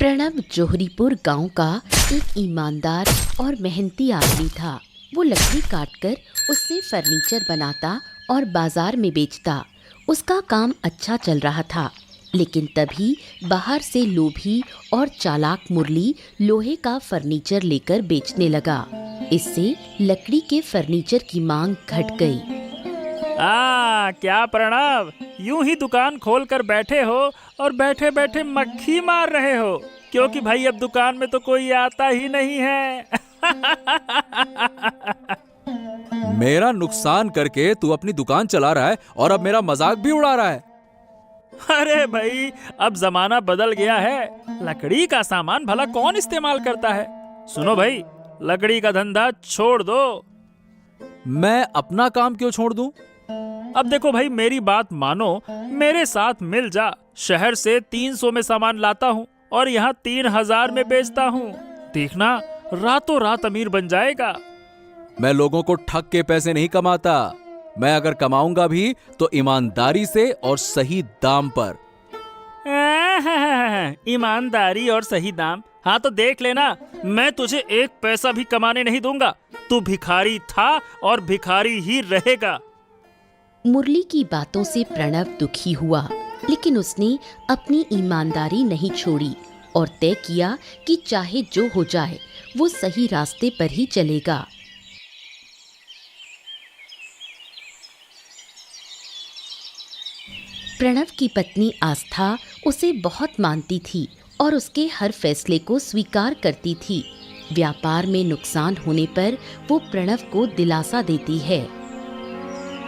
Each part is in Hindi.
प्रणव जोहरीपुर गांव का एक ईमानदार और मेहनती आदमी था। वो लकड़ी काटकर उससे फर्नीचर बनाता और बाजार में बेचता। उसका काम अच्छा चल रहा था, लेकिन तभी बाहर से लोभी और चालाक मुरली लोहे का फर्नीचर लेकर बेचने लगा। इससे लकड़ी के फर्नीचर की मांग घट गई। क्या प्रणव, यूं ही दुकान खोल कर बैठे हो और बैठे बैठे मक्खी मार रहे हो, क्योंकि भाई अब दुकान में तो कोई आता ही नहीं है। मेरा नुकसान करके तू अपनी दुकान चला रहा है और अब मेरा मजाक भी उड़ा रहा है। अरे भाई, अब जमाना बदल गया है। लकड़ी का सामान भला कौन इस्तेमाल करता है। सुनो भाई, लकड़ी का धंधा छोड़ दो। मैं अपना काम क्यों छोड़ दूं? अब देखो भाई, मेरी बात मानो, मेरे साथ मिल जा। शहर से 300 में सामान लाता हूँ और यहाँ 3000 में बेचता हूँ। देखना, रातों रात अमीर बन जाएगा। मैं लोगों को ठग के पैसे नहीं कमाता। मैं अगर कमाऊंगा भी तो ईमानदारी से और सही दाम पर। ईमानदारी और सही दाम? हाँ तो देख लेना, मैं तुझे एक पैसा भी कमाने नहीं दूंगा। तू भिखारी था और भिखारी ही रहेगा। मुरली की बातों से प्रणव दुखी हुआ, लेकिन उसने अपनी ईमानदारी नहीं छोड़ी और तय किया कि चाहे जो हो जाए वो सही रास्ते पर ही चलेगा। प्रणव की पत्नी आस्था उसे बहुत मानती थी और उसके हर फैसले को स्वीकार करती थी। व्यापार में नुकसान होने पर वो प्रणव को दिलासा देती है।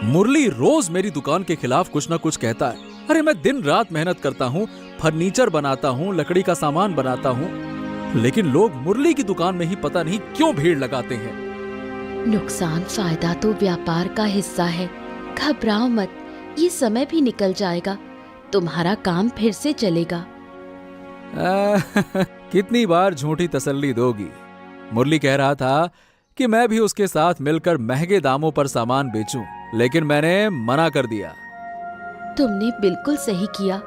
मुरली रोज मेरी दुकान के खिलाफ कुछ ना कुछ कहता है। अरे मैं दिन रात मेहनत करता हूँ, फर्नीचर बनाता हूँ, लकड़ी का सामान बनाता हूँ, लेकिन लोग मुरली की दुकान में ही पता नहीं क्यों भीड़ लगाते हैं। नुकसान फायदा तो व्यापार का हिस्सा है। घबराओ मत, ये समय भी निकल जाएगा। तुम्हारा काम फिर से चलेगा। कितनी बार झूठी तसल्ली दोगी? मुरली कह रहा था कि मैं भी उसके साथ मिलकर महंगे दामों पर सामान बेचूं, लेकिन मैंने मना कर दिया। तुमने बिल्कुल सही किया।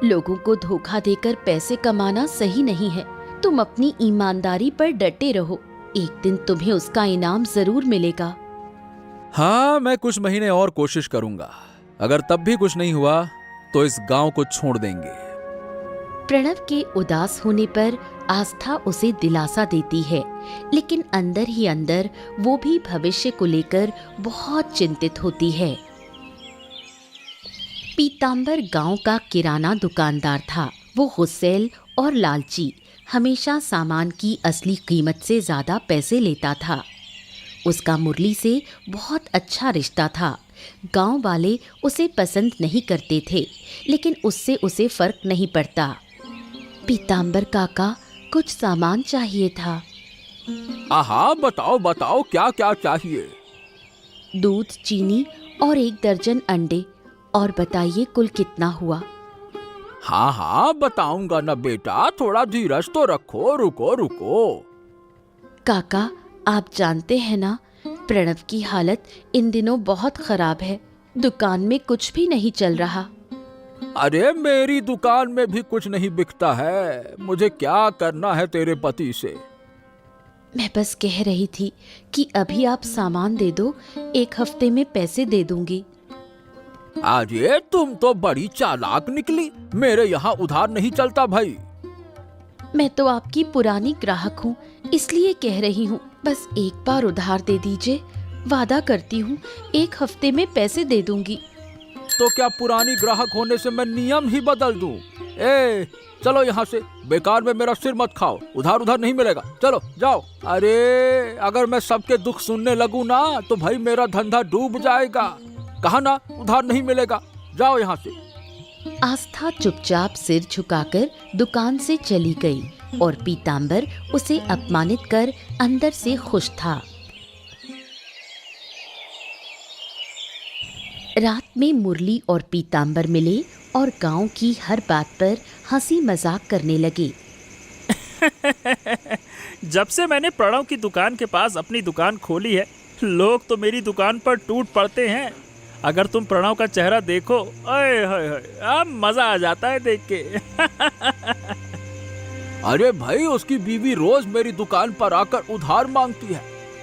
लोगों को धोखा देकर पैसे कमाना सही नहीं है। तुम अपनी ईमानदारी पर डटे रहो। एक दिन तुम्हें उसका इनाम जरूर मिलेगा। हाँ, मैं कुछ महीने और कोशिश करूंगा। अगर तब भी कुछ नहीं हुआ तो इस गांव को छोड़ देंगे। प्रणव के उदास होने पर आस्था उसे दिलासा देती है, लेकिन अंदर ही अंदर वो भी भविष्य को लेकर बहुत चिंतित होती है। पीतांबर गांव का किराना दुकानदार था। वो गुस्सैल और लालची, हमेशा सामान की असली कीमत से ज्यादा पैसे लेता था। उसका मुरली से बहुत अच्छा रिश्ता था। गांव वाले उसे पसंद नहीं करते थे, लेकिन उससे उसे फर्क नहीं पड़ता। पीतांबर काका, कुछ सामान चाहिए था। हाँ, बताओ बताओ, क्या क्या चाहिए? दूध, चीनी और 1 दर्जन अंडे। और बताइए कुल कितना हुआ? हाँ हाँ, बताऊंगा ना बेटा, थोड़ा धीरज तो रखो। रुको रुको। काका, आप जानते हैं ना, प्रणव की हालत इन दिनों बहुत खराब है। दुकान में कुछ भी नहीं चल रहा। अरे मेरी दुकान में भी कुछ नहीं बिकता है। मुझे क्या करना है तेरे पति से? मैं बस कह रही थी कि अभी आप सामान दे दो, 1 हफ्ते में पैसे दे दूंगी। अरे तुम तो बड़ी चालाक निकली। मेरे यहाँ उधार नहीं चलता भाई। मैं तो आपकी पुरानी ग्राहक हूँ, इसलिए कह रही हूँ। बस एक बार उधार दे दीजिए। वादा करती हूँ 1 हफ्ते में पैसे दे दूंगी। तो क्या पुरानी ग्राहक होने से मैं नियम ही बदल दूं? चलो यहाँ से, बेकार में मेरा सिर मत खाओ। उधार नहीं मिलेगा, चलो जाओ। अरे अगर मैं सबके दुख सुनने लगूं ना तो भाई मेरा धंधा डूब जाएगा। कहा ना, उधार नहीं मिलेगा, जाओ यहाँ से। आस्था चुपचाप सिर झुकाकर दुकान से चली गई और पीतांबर उसे अपमानित कर अंदर से खुश था। रात में मुरली और पीतांबर मिले और गांव की हर बात पर हंसी मजाक करने लगे। जब से मैंने प्रणव की दुकान के पास अपनी दुकान खोली है, लोग तो मेरी दुकान पर टूट पड़ते हैं। अगर तुम प्रणव का चेहरा देखो, अब मजा आ जाता है देख के। अरे भाई, उसकी बीवी रोज मेरी दुकान पर आकर उधार मांगती है।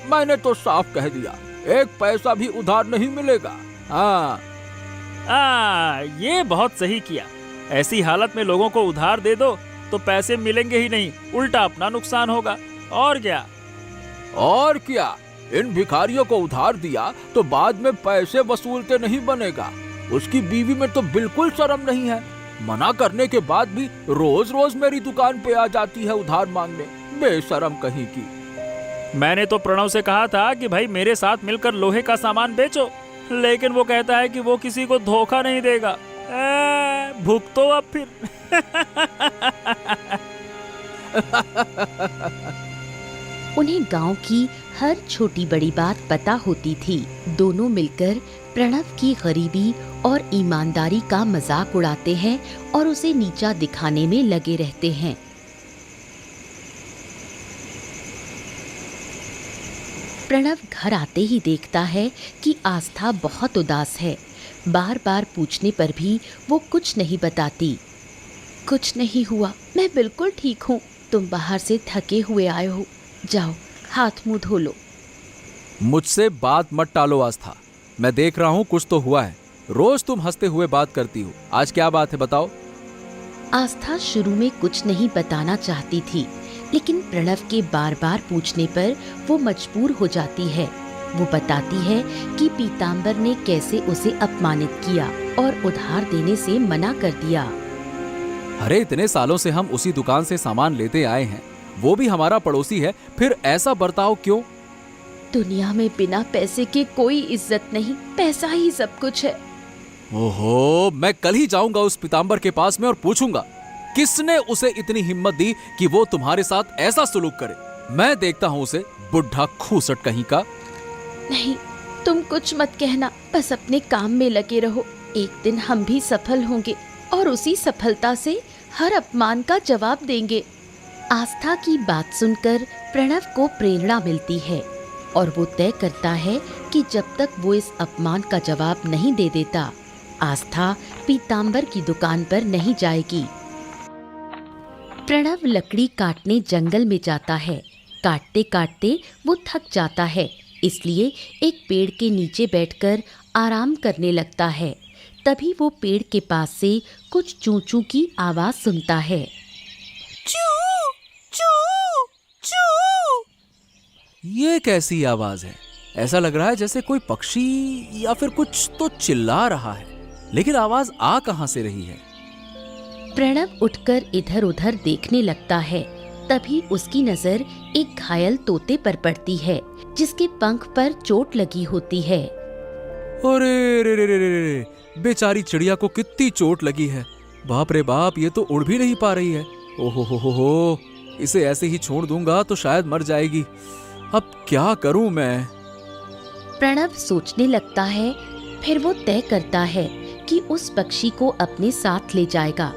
मैंने तो साफ कह दिया, एक पैसा भी उधार नहीं मिलेगा। हाँ। ये बहुत सही किया। ऐसी हालत में लोगों को उधार दे दो तो पैसे मिलेंगे ही नहीं, उल्टा अपना नुकसान होगा। और क्या? और क्या, इन भिखारियों को उधार दिया तो बाद में पैसे वसूलते नहीं बनेगा। उसकी बीवी में तो बिल्कुल शर्म नहीं है, मना करने के बाद भी रोज रोज मेरी दुकान पे आ जाती है उधार मांगने, बेशरम कहीं की। मैंने तो प्रणव से कहा था कि भाई मेरे साथ मिलकर लोहे का सामान बेचो, लेकिन वो कहता है कि वो किसी को धोखा नहीं देगा। भुगतो अब फिर। उन्हें गांव की हर छोटी बड़ी बात पता होती थी। दोनों मिलकर प्रणव की गरीबी और ईमानदारी का मजाक उड़ाते हैं और उसे नीचा दिखाने में लगे रहते हैं। प्रणव घर आते ही देखता है कि आस्था बहुत उदास है। बार बार पूछने पर भी वो कुछ नहीं बताती। कुछ नहीं हुआ, मैं बिल्कुल ठीक हूँ। तुम बाहर से थके हुए आए हो, जाओ हाथ मुंह धो लो। मुझसे बात मत टालो आस्था, मैं देख रहा हूँ कुछ तो हुआ है। रोज तुम हंसते हुए बात करती हो, आज क्या बात है बताओ। आस्था शुरू में कुछ नहीं बताना चाहती थी, लेकिन प्रणव के बार बार पूछने पर वो मजबूर हो जाती है। वो बताती है कि पीताम्बर ने कैसे उसे अपमानित किया और उधार देने से मना कर दिया। अरे इतने सालों से हम उसी दुकान से सामान लेते आए हैं, वो भी हमारा पड़ोसी है, फिर ऐसा बर्ताव क्यों? दुनिया में बिना पैसे के कोई इज्जत नहीं, पैसा ही सब कुछ है। ओहो, मैं कल ही जाऊंगा उस पीताम्बर के पास में और पूछूंगा किसने उसे इतनी हिम्मत दी कि वो तुम्हारे साथ ऐसा सुलूक करे। मैं देखता हूँ उसे, बुढ़ा खूसट कहीं का। नहीं, तुम कुछ मत कहना, बस अपने काम में लगे रहो। एक दिन हम भी सफल होंगे और उसी सफलता से हर अपमान का जवाब देंगे। आस्था की बात सुनकर प्रणव को प्रेरणा मिलती है और वो तय करता है कि जब तक वो इस अपमान का जवाब नहीं दे देता, आस्था पीताम्बर की दुकान पर नहीं जाएगी। प्रणव लकड़ी काटने जंगल में जाता है। काटते काटते वो थक जाता है, इसलिए एक पेड़ के नीचे बैठकर आराम करने लगता है। तभी वो पेड़ के पास से कुछ चूं चूं की आवाज सुनता है। चू, चू, चू। ये कैसी आवाज है? ऐसा लग रहा है जैसे कोई पक्षी या फिर कुछ तो चिल्ला रहा है, लेकिन आवाज आ कहां से रही है? प्रणव उठकर इधर उधर देखने लगता है। तभी उसकी नजर एक घायल तोते पर पड़ती है, जिसके पंख पर चोट लगी होती है। अरे रे रे रे रे रे, बेचारी चिड़िया को कितनी चोट लगी है। बाप रे बाप, ये तो उड़ भी नहीं पा रही है। ओहो हो, इसे ऐसे ही छोड़ दूंगा तो शायद मर जाएगी। अब क्या करूं मैं? प्रणव सोचने लगता है, फिर वो तय करता है कि उस पक्षी को अपने साथ ले जाएगा।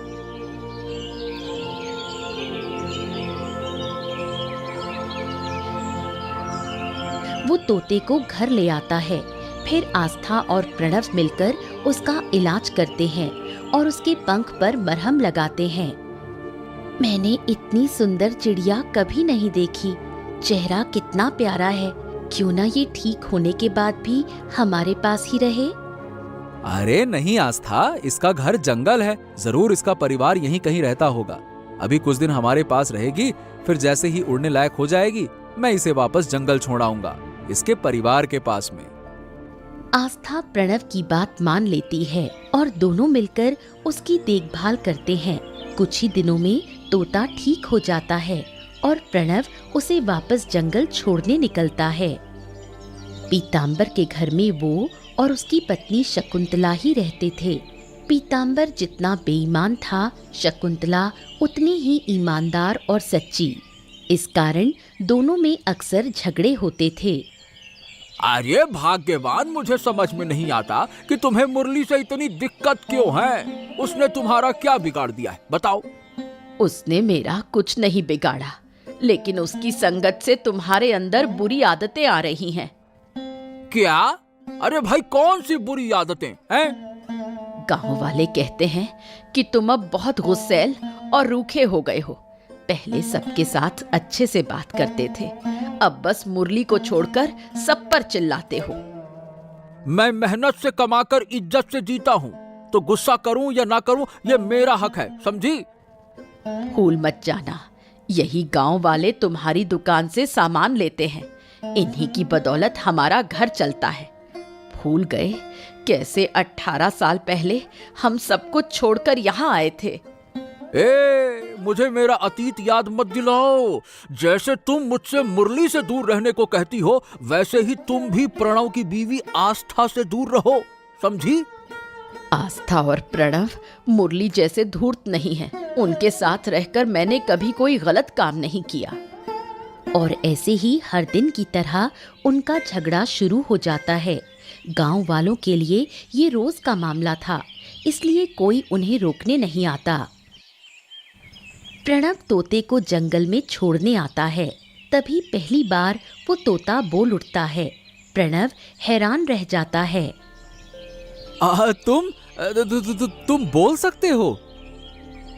वो तोते को घर ले आता है। फिर आस्था और प्रणव मिलकर उसका इलाज करते हैं और उसके पंख पर मरहम लगाते हैं। मैंने इतनी सुंदर चिड़िया कभी नहीं देखी। चेहरा कितना प्यारा है, क्यों ना ये ठीक होने के बाद भी हमारे पास ही रहे। अरे नहीं आस्था, इसका घर जंगल है, जरूर इसका परिवार यहीं कहीं रहता होगा। अभी कुछ दिन हमारे पास रहेगी, फिर जैसे ही उड़ने लायक हो जाएगी मैं इसे वापस जंगल छोड़ आऊंगा, इसके परिवार के पास में। आस्था प्रणव की बात मान लेती है और दोनों मिलकर उसकी देखभाल करते हैं। कुछ ही दिनों में तोता ठीक हो जाता है और प्रणव उसे वापस जंगल छोड़ने निकलता है। पीताम्बर के घर में वो और उसकी पत्नी शकुंतला ही रहते थे। पीताम्बर जितना बेईमान था, शकुंतला उतनी ही ईमानदार और सच्ची। इस कारण दोनों में अक्सर झगड़े होते थे। अरे भाग्यवान, मुझे समझ में नहीं आता कि तुम्हें मुरली से इतनी दिक्कत क्यों है। उसने तुम्हारा क्या बिगाड़ दिया है, बताओ। उसने मेरा कुछ नहीं बिगाड़ा, लेकिन उसकी संगत से तुम्हारे अंदर बुरी आदतें आ रही हैं। क्या? अरे भाई, कौन सी बुरी आदतें हैं? गांव वाले कहते हैं कि तुम अब बहुत गुस्सैल और रूखे हो गए हो। पहले सबके साथ अच्छे से बात करते थे, अब बस मुरली को छोड़कर सब पर चिल्लाते हो। मैं मेहनत से कमाकर इज्जत से जीता हूँ, तो गुस्सा करूँ या ना करूँ ये मेरा हक है, समझी? भूल मत जाना, यही गांव वाले तुम्हारी दुकान से सामान लेते हैं, इन्हीं की बदौलत हमारा घर चलता है। भूल गए कैसे 18 साल पहले हम सब कुछ छोड़कर यहाँ आए थे। मुझे मेरा अतीत याद मत दिलाओ। जैसे तुम मुझसे मुरली से दूर रहने को कहती हो, वैसे ही तुम भी प्रणव की बीवी आस्था से दूर रहो, समझी? आस्था और प्रणव मुरली जैसे धूर्त नहीं है, उनके साथ रहकर मैंने कभी कोई गलत काम नहीं किया। और ऐसे ही हर दिन की तरह उनका झगड़ा शुरू हो जाता है। गांव वालों के लिए ये रोज का मामला था, इसलिए कोई उन्हें रोकने नहीं आता। प्रणव तोते को जंगल में छोड़ने आता है, तभी पहली बार वो तोता बोल उठता है। प्रणव हैरान रह जाता है। तुम बोल सकते हो?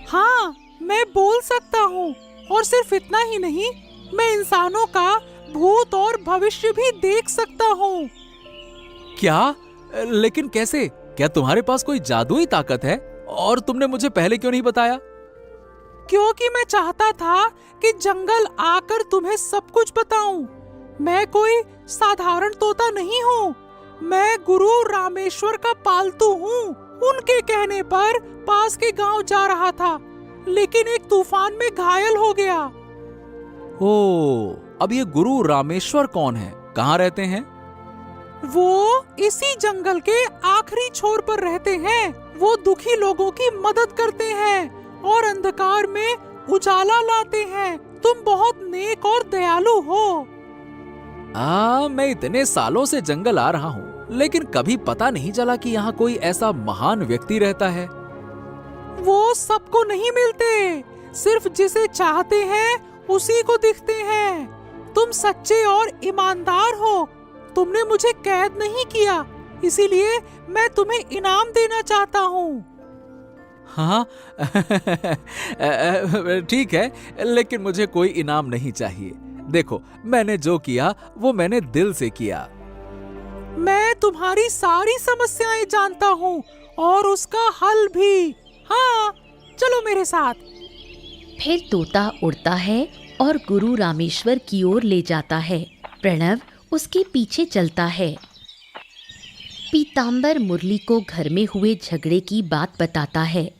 हाँ, मैं बोल सकता हूँ, और सिर्फ इतना ही नहीं, मैं इंसानों का भूत और भविष्य भी देख सकता हूँ। क्या? लेकिन कैसे? क्या तुम्हारे पास कोई जादुई ताकत है? और तुमने मुझे पहले क्यों नहीं बताया? क्योंकि मैं चाहता था कि जंगल आकर तुम्हें सब कुछ बताऊं। मैं कोई साधारण तोता नहीं हूँ, मैं गुरु रामेश्वर का पालतू हूँ। उनके कहने पर पास के गांव जा रहा था, लेकिन एक तूफान में घायल हो गया। ओह, अब ये गुरु रामेश्वर कौन है? कहाँ रहते हैं? वो इसी जंगल के आखिरी छोर पर रहते हैं। वो दुखी लोगों की मदद करते हैं और अंधकार में उजाला लाते हैं। तुम बहुत नेक और दयालु हो। मैं इतने सालों से जंगल आ रहा हूँ, लेकिन कभी पता नहीं चला कि यहाँ कोई ऐसा महान व्यक्ति रहता है। वो सबको नहीं मिलते, सिर्फ जिसे चाहते हैं उसी को दिखते हैं। तुम सच्चे और ईमानदार हो। तुमने मुझे कैद नहीं किया, इसीलिए मैं तुम्हें इनाम देना चाहता हूँ। हाँ ठीक है, लेकिन मुझे कोई इनाम नहीं चाहिए। देखो, मैंने जो किया वो मैंने दिल से किया। मैं तुम्हारी सारी समस्याएं जानता हूँ और उसका हल भी। हाँ, चलो मेरे साथ। फिर तोता उड़ता है और गुरु रामेश्वर की ओर ले जाता है। प्रणव उसके पीछे चलता है। पीतांबर मुरली को घर में हुए झगड़े की बात बताता है।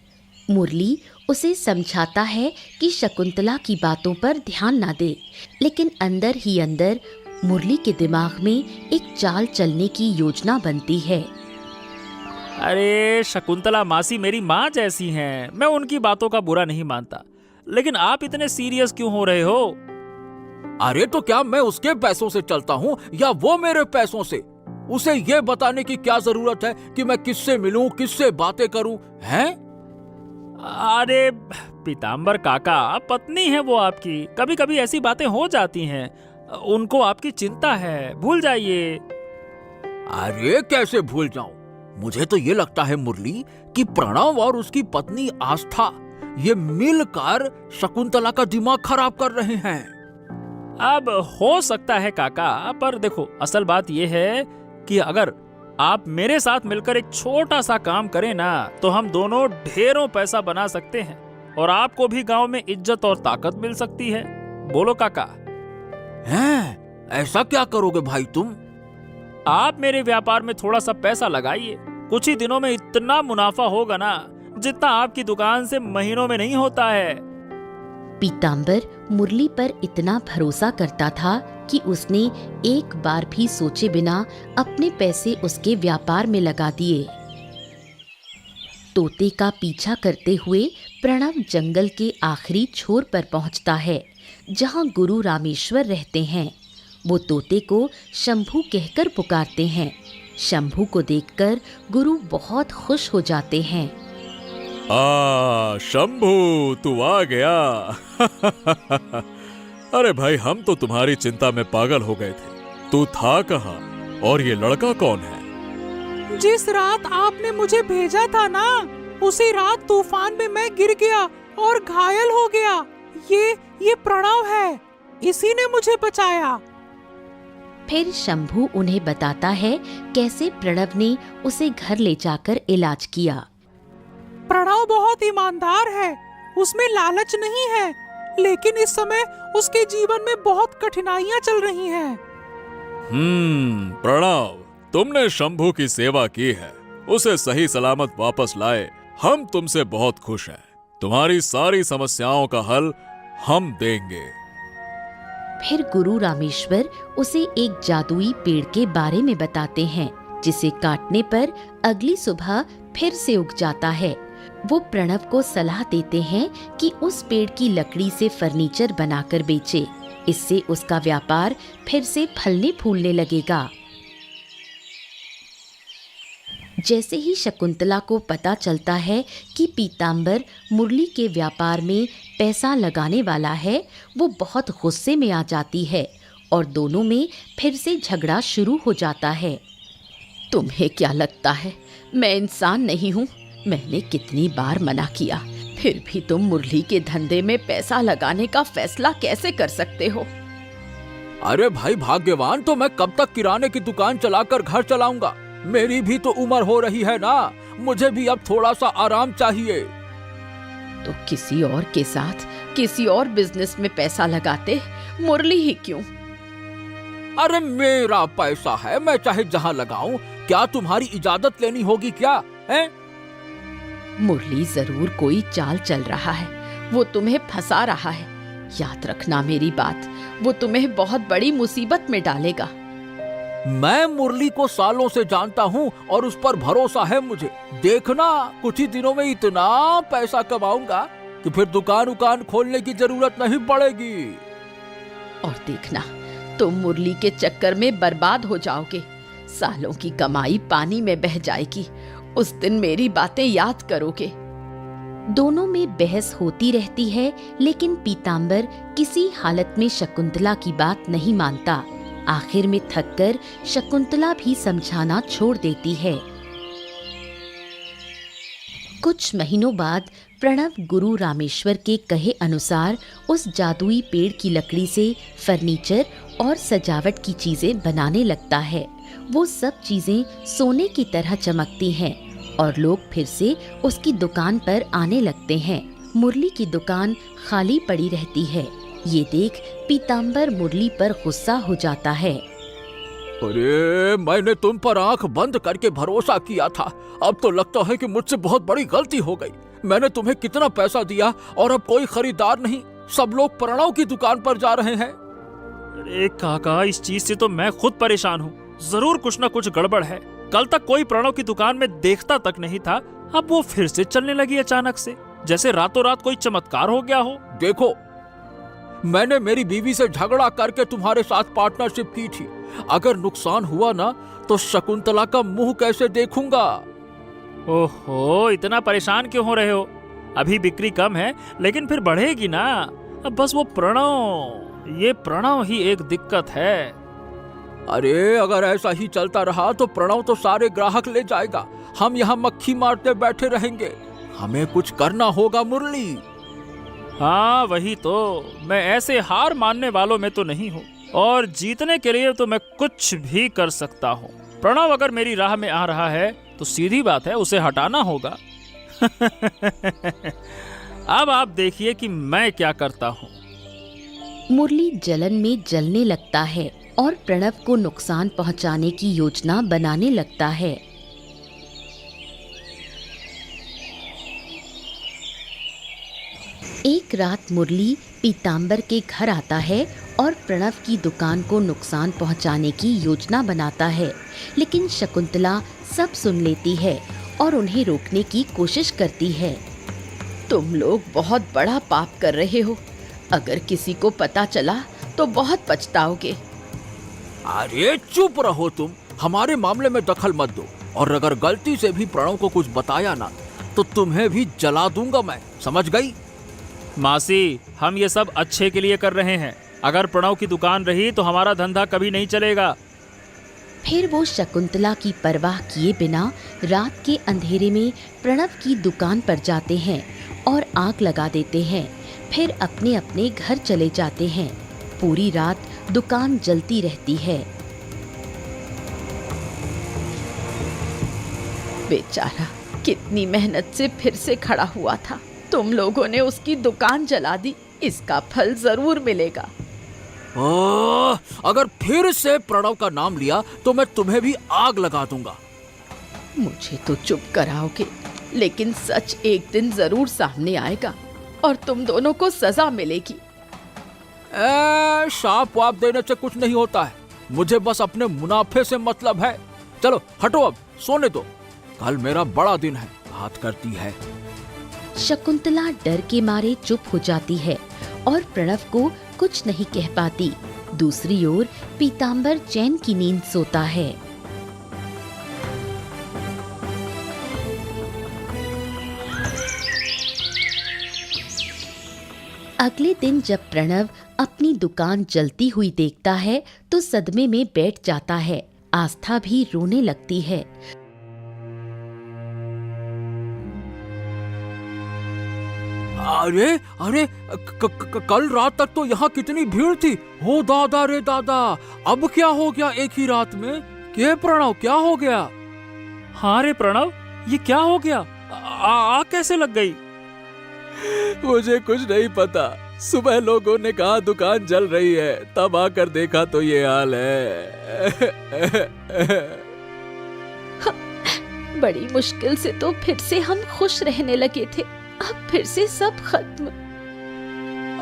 मुरली उसे समझाता है कि शकुंतला की बातों पर ध्यान ना दे, लेकिन अंदर ही अंदर मुरली के दिमाग में एक चाल चलने की योजना बनती है। अरे शकुंतला मासी मेरी माँ जैसी हैं, मैं उनकी बातों का बुरा नहीं मानता, लेकिन आप इतने सीरियस क्यों हो रहे हो? अरे तो क्या मैं उसके पैसों से चलता हूँ या वो मेरे पैसों से? उसे ये बताने की क्या जरूरत है कि मैं किससे मिलूं, किससे बातें करूं, हैं? अरे पीतांबर काका, पत्नी है वो आपकी, कभी कभी ऐसी बातें हो जाती हैं, उनको आपकी चिंता है, भूल जाइए। अरे कैसे भूल जाऊं? मुझे तो ये लगता है मुरली कि प्रणव और उसकी पत्नी आस्था ये मिलकर शकुंतला का दिमाग खराब कर रहे हैं। अब हो सकता है काका, पर देखो असल बात यह है कि अगर आप मेरे साथ मिलकर एक छोटा सा काम करें ना, तो हम दोनों ढेरों पैसा बना सकते हैं और आपको भी गांव में इज्जत और ताकत मिल सकती है। बोलो काका। हैं? ऐसा क्या करोगे भाई तुम? आप मेरे व्यापार में थोड़ा सा पैसा लगाइए, कुछ ही दिनों में इतना मुनाफा होगा ना जितना आपकी दुकान से महीनों में नहीं होता है। पीतांबर मुरली पर इतना भरोसा करता था कि उसने एक बार भी सोचे बिना अपने पैसे उसके व्यापार में लगा दिए। तोते का पीछा करते हुए प्रणव जंगल के आखिरी छोर पर पहुंचता है, जहां गुरु रामेश्वर रहते हैं। वो तोते को शंभू कहकर पुकारते हैं। शंभू को देखकर गुरु बहुत खुश हो जाते हैं। शंभू तू आ गया। अरे भाई, हम तो तुम्हारी चिंता में पागल हो गए थे। तू था कहाँ और ये लड़का कौन है? जिस रात आपने मुझे भेजा था ना, उसी रात तूफान में मैं गिर गया और घायल हो गया। ये प्रणव है, इसी ने मुझे बचाया। फिर शंभू उन्हें बताता है कैसे प्रणव ने उसे घर ले जाकर इलाज किया। प्रणव बहुत ईमानदार है, उसमें लालच नहीं है, लेकिन इस समय उसके जीवन में बहुत कठिनाइयां चल रही हैं। प्रणव, तुमने शंभू की सेवा की है, उसे सही सलामत वापस लाए, हम तुमसे बहुत खुश हैं। तुम्हारी सारी समस्याओं का हल हम देंगे। फिर गुरु रामेश्वर उसे एक जादुई पेड़ के बारे में बताते हैं, जिसे काटने पर अगली सुबह फिर से उग जाता है। वो प्रणव को सलाह देते हैं कि उस पेड़ की लकड़ी से फर्नीचर बनाकर बेचे, इससे उसका व्यापार फिर से फलने फूलने लगेगा। जैसे ही शकुंतला को पता चलता है कि पीताम्बर मुरली के व्यापार में पैसा लगाने वाला है, वो बहुत गुस्से में आ जाती है और दोनों में फिर से झगड़ा शुरू हो जाता है। तुम्हें क्या लगता है मैं इंसान नहीं हूँ? मैंने कितनी बार मना किया, फिर भी तुम मुरली के धंधे में पैसा लगाने का फैसला कैसे कर सकते हो? अरे भाई भाग्यवान, तो मैं कब तक किराने की दुकान चलाकर घर चलाऊंगा? मेरी भी तो उम्र हो रही है ना, मुझे भी अब थोड़ा सा आराम चाहिए। तो किसी और के साथ किसी और बिजनेस में पैसा लगाते, मुरली ही क्यों? अरे मेरा पैसा है, मैं चाहे जहाँ लगाऊं, क्या तुम्हारी इजाजत लेनी होगी क्या है? मुरली जरूर कोई चाल चल रहा है, वो तुम्हें फंसा रहा है। याद रखना मेरी बात, वो तुम्हें बहुत बड़ी मुसीबत में डालेगा। मैं मुरली को सालों से जानता हूँ और उस पर भरोसा है मुझे। देखना, कुछ ही दिनों में इतना पैसा कमाऊंगा कि फिर दुकान खोलने की जरूरत नहीं पड़ेगी। और देखना, तुम मुरली के चक्कर में बर्बाद हो जाओगे, सालों की कमाई पानी में बह जाएगी। उस दिन मेरी बातें याद करोगे। दोनों में बहस होती रहती है, लेकिन पीताम्बर किसी हालत में शकुंतला की बात नहीं मानता। आखिर में थककर शकुंतला भी समझाना छोड़ देती है। कुछ महीनों बाद प्रणव गुरु रामेश्वर के कहे अनुसार उस जादुई पेड़ की लकड़ी से फर्नीचर और सजावट की चीजें बनाने लगता है। वो सब चीजें सोने की तरह चमकती हैं और लोग फिर से उसकी दुकान पर आने लगते हैं। मुरली की दुकान खाली पड़ी रहती है। ये देख पीताम्बर मुरली पर गुस्सा हो जाता है। अरे मैंने तुम पर आंख बंद करके भरोसा किया था, अब तो लगता है कि मुझसे बहुत बड़ी गलती हो गई। मैंने तुम्हें कितना पैसा दिया और अब कोई खरीदार नहीं, सब लोग प्रणव की दुकान पर जा रहे हैं। अरे काका, इस चीज से तो मैं खुद परेशान हूँ। जरूर कुछ न कुछ गड़बड़ है। कल तक कोई प्रणव की दुकान में देखता तक नहीं था, अब वो फिर से चलने लगी अचानक से, जैसे रातों रात कोई चमत्कार हो गया हो। देखो, मैंने मेरी बीवी से झगड़ा करके तुम्हारे साथ पार्टनरशिप की थी। अगर नुकसान हुआ ना तो शकुंतला का मुंह कैसे देखूंगा? ओहो, इतना परेशान क्यों हो रहे हो? अभी बिक्री कम है, लेकिन फिर बढ़ेगी ना। अब बस वो प्रणव, ये प्रणव ही एक दिक्कत है। अरे अगर ऐसा ही चलता रहा तो प्रणव तो सारे ग्राहक ले जाएगा, हम यहाँ मक्खी मारते बैठे रहेंगे। हमें कुछ करना होगा मुरली। हाँ वही तो, मैं ऐसे हार मानने वालों में तो नहीं हूँ, और जीतने के लिए तो मैं कुछ भी कर सकता हूँ। प्रणव अगर मेरी राह में आ रहा है तो सीधी बात है, उसे हटाना होगा। अब आप देखिए कि मैं क्या करता हूँ। मुरली जलन में जलने लगता है और प्रणव को नुकसान पहुंचाने की योजना बनाने लगता है। एक रात मुरली पीताम्बर के घर आता है और प्रणव की दुकान को नुकसान पहुंचाने की योजना बनाता है, लेकिन शकुंतला सब सुन लेती है और उन्हें रोकने की कोशिश करती है। तुम लोग बहुत बड़ा पाप कर रहे हो, अगर किसी को पता चला तो बहुत पछताओगे। अरे चुप रहो तुम, हमारे मामले में दखल मत दो, और अगर गलती से भी प्रणव को कुछ बताया ना तो तुम्हें भी जला दूंगा मैं, समझ गई? मासी, हम ये सब अच्छे के लिए कर रहे हैं। अगर प्रणव की दुकान रही तो हमारा धंधा कभी नहीं चलेगा। फिर वो शकुंतला की परवाह किए बिना रात के अंधेरे में प्रणव की दुकान पर जाते हैं और आग लगा देते हैं। फिर अपने अपने घर चले जाते हैं। पूरी रात दुकान जलती रहती है। बेचारा कितनी मेहनत से फिर से खड़ा हुआ था, तुम लोगों ने उसकी दुकान जला दी। इसका फल जरूर मिलेगा। अगर फिर से प्रणव का नाम लिया तो मैं तुम्हें भी आग लगा दूंगा। मुझे तो चुप कराओगे, लेकिन सच एक दिन जरूर सामने आएगा और तुम दोनों को सजा मिलेगी। शाप वाप देने से कुछ नहीं होता है, मुझे बस अपने मुनाफे से मतलब है। चलो हटो, अब सोने दो, कल मेरा बड़ा दिन है। बात करती है। शकुंतला डर के मारे चुप हो जाती है और प्रणव को कुछ नहीं कह पाती। दूसरी ओर पीतांबर चैन की नींद सोता है। अगले दिन जब प्रणव अपनी दुकान जलती हुई देखता है तो सदमे में बैठ जाता है। आस्था भी रोने लगती है। अरे अरे कल रात तक तो यहाँ कितनी भीड़ थी। हो दादा रे दादा, अब क्या हो गया एक ही रात में? क्या प्रणव, क्या हो गया? हाँ रे प्रणव, ये क्या हो गया? आग कैसे लग गई? मुझे कुछ नहीं पता। सुबह लोगों ने कहा दुकान जल रही है, तब आकर देखा तो ये हाल है। बड़ी मुश्किल से तो फिर से हम खुश रहने लगे थे, अब फिर से सब खत्म।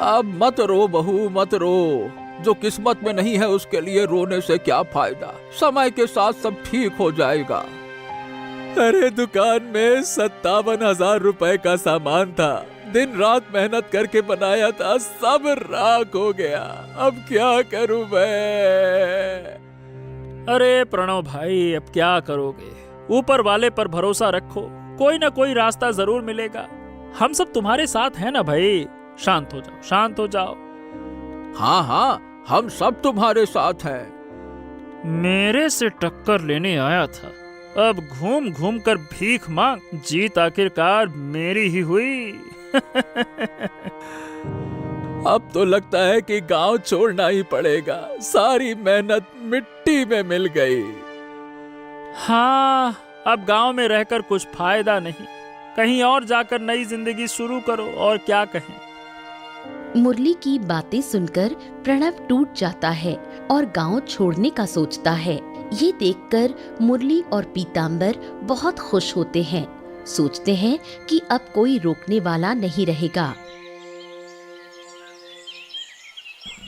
अब मत रो बहू, मत रो। जो किस्मत में नहीं है उसके लिए रोने से क्या फायदा। समय के साथ सब ठीक हो जाएगा। अरे दुकान में 57,000 रुपए का सामान था, दिन रात मेहनत करके बनाया था, सब राख हो गया। अब क्या करूं मैं? अरे प्रणव भाई, अब क्या करोगे? ऊपर वाले पर भरोसा रखो, कोई ना कोई रास्ता जरूर मिलेगा। हम सब तुम्हारे साथ हैं ना भाई। शांत हो जाओ, शांत हो जाओ। हाँ हाँ, हम सब तुम्हारे साथ हैं। मेरे से टक्कर लेने आया था, अब घूम घूम कर भीख मांग, जीत आखिरकार मेरी ही हुई। अब तो लगता है कि गांव छोड़ना ही पड़ेगा, सारी मेहनत मिट्टी में मिल गई। हाँ, अब गांव में रहकर कुछ फायदा नहीं, कहीं और जाकर नई जिंदगी शुरू करो, और क्या कहें। मुरली की बातें सुनकर प्रणव टूट जाता है और गांव छोड़ने का सोचता है। ये देखकर मुरली और पीतांबर बहुत खुश होते हैं। सोचते हैं कि अब कोई रोकने वाला नहीं रहेगा।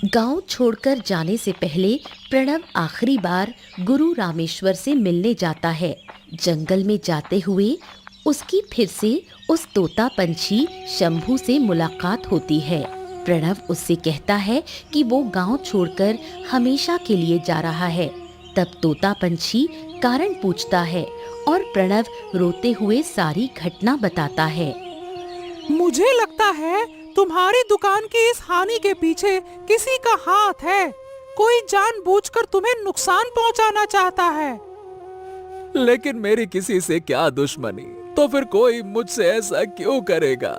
गांव छोड़कर जाने से पहले प्रणव आखिरी बार गुरु रामेश्वर से मिलने जाता है। जंगल में जाते हुए उसकी फिर से उस तोता पंछी शंभू से मुलाकात होती है। प्रणव उससे कहता है कि वो गांव छोड़कर हमेशा के लिए जा रहा है। तब तोता पंछी कारण पूछता है और प्रणव रोते हुए सारी घटना बताता है। मुझे लगता है तुम्हारी दुकान की इस हानि के पीछे किसी का हाथ है। कोई जानबूझकर तुम्हें नुकसान पहुंचाना चाहता है। लेकिन मेरी किसी से क्या दुश्मनी, तो फिर कोई मुझसे ऐसा क्यों करेगा?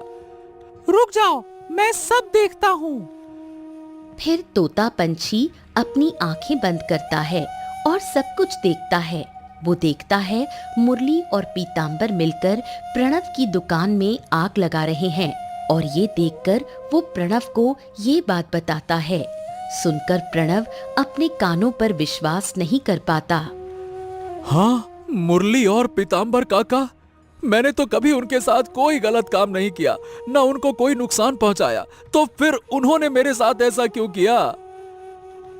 रुक जाओ, मैं सब देखता हूँ। फिर तोता पंछी अपनी आंखें बंद करता है और सब कुछ देखता है। वो देखता है मुरली और पीतांबर मिलकर प्रणव की दुकान में आग लगा रहे हैं और ये देखकर वो प्रणव को ये बात बताता है। सुनकर प्रणव अपने कानों पर विश्वास नहीं कर पाता। हाँ, मुरली और पीतांबर काका, मैंने तो कभी उनके साथ कोई गलत काम नहीं किया, न उनको कोई नुकसान पहुंचाया, तो फिर उन्होंने मेरे साथ ऐसा क्यों किया?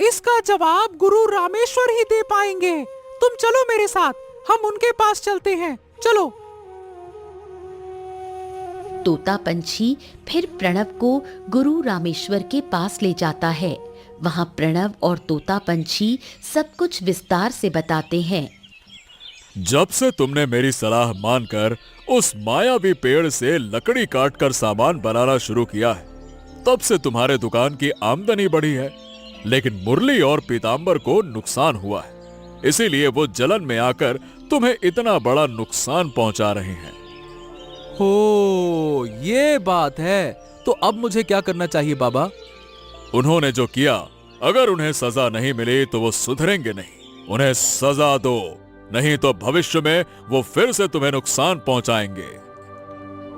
इसका जवाब गुरु रामेश्वर ही दे पाएंगे। तुम चलो मेरे साथ, हम उनके पास चलते हैं। चलो। तोता पंछी फिर प्रणव को गुरु रामेश्वर के पास ले जाता है। वहाँ प्रणव और तोता पंछी सब कुछ विस्तार से बताते हैं। जब से तुमने मेरी सलाह मानकर उस मायावी पेड़ से लकड़ी काटकर सामान बनाना शुरू किया है, तब से तुम्हारे दुकान की आमदनी बढ़ी है। लेकिन मुरली और पीतांबर को नुकसान हुआ है, इसीलिए वो जलन में आकर तुम्हें इतना बड़ा नुकसान पहुंचा रहे हैं। हो, ये बात है। तो अब मुझे क्या करना चाहिए बाबा? उन्होंने जो किया, अगर उन्हें सजा नहीं मिली तो वो सुधरेंगे नहीं। उन्हें सजा दो, नहीं तो भविष्य में वो फिर से तुम्हें नुकसान पहुंचाएंगे।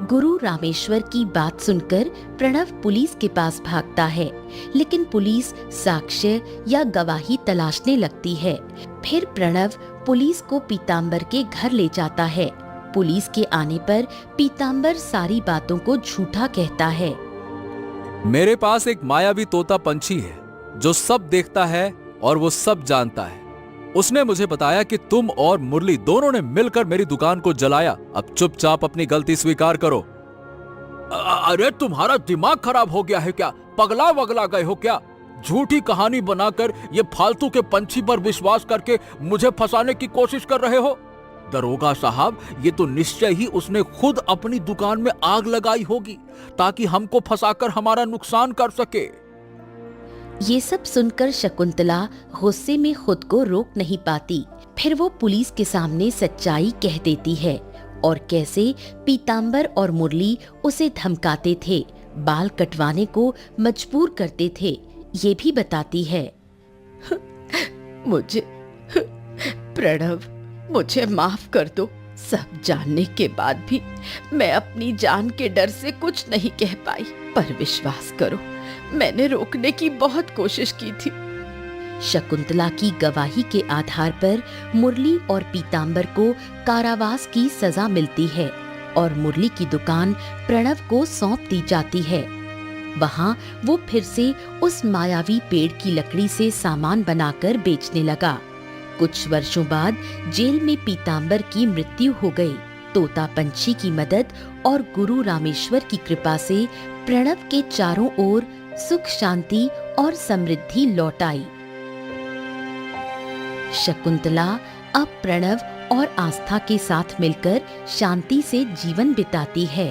गुरु रामेश्वर की बात सुनकर प्रणव पुलिस के पास भागता है, लेकिन पुलिस साक्ष्य या गवाही तलाशने लगती है। फिर प्रणव पुलिस को पीताम्बर के घर ले जाता है। पुलिस के आने पर पीताम्बर सारी बातों को झूठा कहता है। मेरे पास एक मायावी तोता पंछी है जो सब देखता है और वो सब जानता है। उसने मुझे बताया कि तुम और मुरली दोनों ने मिलकर मेरी दुकान को जलाया। अब चुपचाप अपनी गलती स्वीकार करो। अरे तुम्हारा दिमाग खराब हो गया है क्या? पगला वगला गए हो क्या? झूठी कहानी बनाकर ये फालतू के पंछी पर विश्वास करके मुझे फंसाने की कोशिश कर रहे हो। दरोगा साहब, ये तो निश्चय ही उसने खुद अपनी दुकान में आग लगाई होगी ताकि हमको फंसाकर हमारा नुकसान कर सके। ये सब सुनकर शकुंतला गुस्से में खुद को रोक नहीं पाती। फिर वो पुलिस के सामने सच्चाई कह देती है और कैसे पीताम्बर और मुरली उसे धमकाते थे, बाल कटवाने को मजबूर करते थे, ये भी बताती है। मुझे प्रणव, मुझे माफ कर दो। सब जानने के बाद भी मैं अपनी जान के डर से कुछ नहीं कह पाई, पर विश्वास करो मैंने रोकने की बहुत कोशिश की थी। शकुंतला की गवाही के आधार पर मुरली और पीताम्बर को कारावास की सजा मिलती है और मुरली की दुकान प्रणव को सौंप दी जाती है। वहाँ वो फिर से उस मायावी पेड़ की लकड़ी से सामान बनाकर बेचने लगा। कुछ वर्षों बाद जेल में पीताम्बर की मृत्यु हो गई। तोता पंछी की मदद और गुरु रामेश्वर की कृपा से प्रणव के चारों ओर सुख शांति और समृद्धि लौट आई। शकुंतला अब प्रणव और आस्था के साथ मिलकर शांति से जीवन बिताती है।